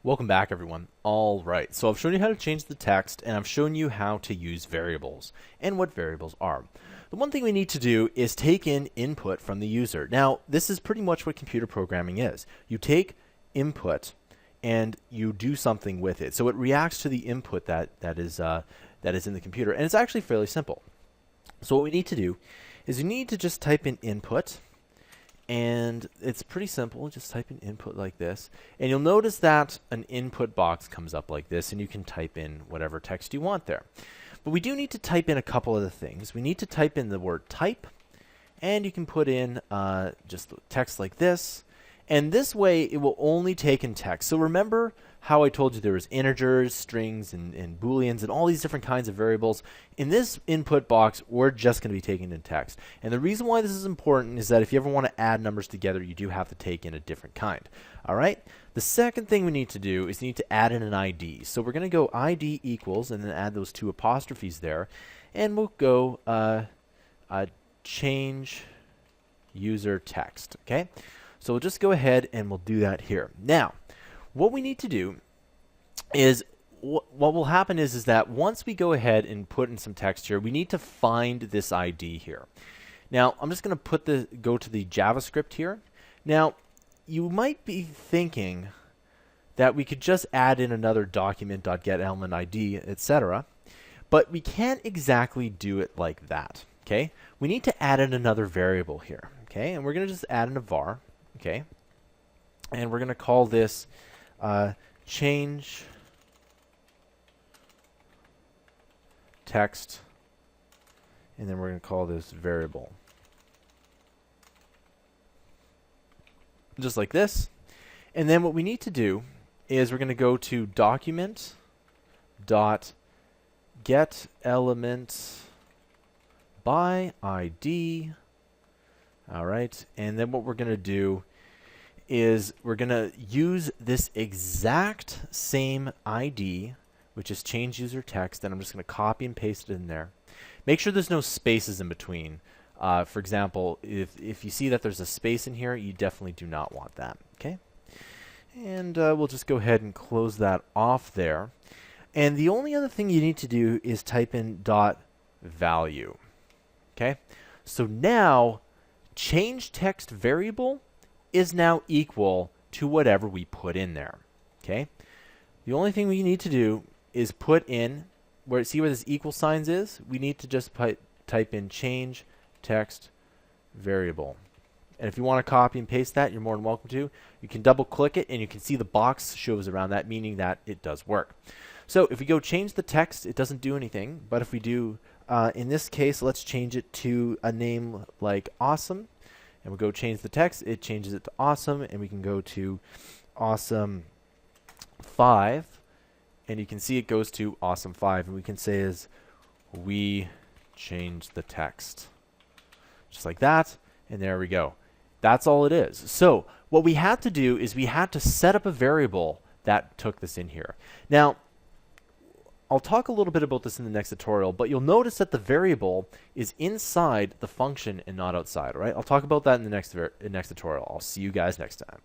Welcome back, everyone. All right, so I've shown you how to change the text, and I've shown you how to use variables and what variables are. The one thing we need to do is take in input from the user. Now, this is pretty much what computer programming is. You take input and you do something with it. So it reacts to the input that is in the computer, and it's actually fairly simple. So what we need to do is you need to just type in input. And it's pretty simple. Just type in input like this. And you'll notice that an input box comes up like this, and you can type in whatever text you want there. But we do need to type in a couple of the things. We need to type in the word type, and you can put in just text like this. And this way, it will only take in text. So remember how I told you there was integers, strings, and booleans, and all these different kinds of variables. In this input box, we're just going to be taking in text. And the reason why this is important is that if you ever want to add numbers together, you do have to take in a different kind. All right? The second thing we need to do is we need to add in an ID. So we're going to go ID equals, and then add those two apostrophes there. And we'll go change user text. Okay? So we'll just go ahead and we'll do that here. Now, what we need to do is, what will happen is that once we go ahead and put in some text here, we need to find this ID here. Now, I'm just going to go to the JavaScript here. Now, you might be thinking that we could just add in another document.getElementID, etc. But we can't exactly do it like that. Okay? We need to add in another variable here. Okay? And we're going to just add in a var. Okay, and we're going to call this change text, and then we're going to call this variable. Just like this. And then what we need to do is we're going to go to document.getElement by ID. All right, and then what we're going to do is we're going to use this exact same ID, which is change user text, and I'm just going to copy and paste it in there. Make sure there's no spaces in between. For example, if you see that there's a space in here, you definitely do not want that. Okay, and we'll just go ahead and close that off there. And the only other thing you need to do is type in .value. Okay, so now change text variable is now equal to whatever we put in there. Okay? The only thing we need to do is put in, see where this equal signs is? We need to just type in change text variable. And if you want to copy and paste that, you're more than welcome to. You can double click it and you can see the box shows around that, meaning that it does work. So if we go change the text, it doesn't do anything. But if we do, in this case, let's change it to a name like awesome. And we'll go change the text. It changes it to awesome. And we can go to awesome 5. And you can see it goes to awesome 5. And we can say is we change the text. Just like that. And there we go. That's all it is. So what we had to do is we had to set up a variable that took this in here. Now, I'll talk a little bit about this in the next tutorial, but you'll notice that the variable is inside the function and not outside. All right? I'll talk about that in the next tutorial. I'll see you guys next time.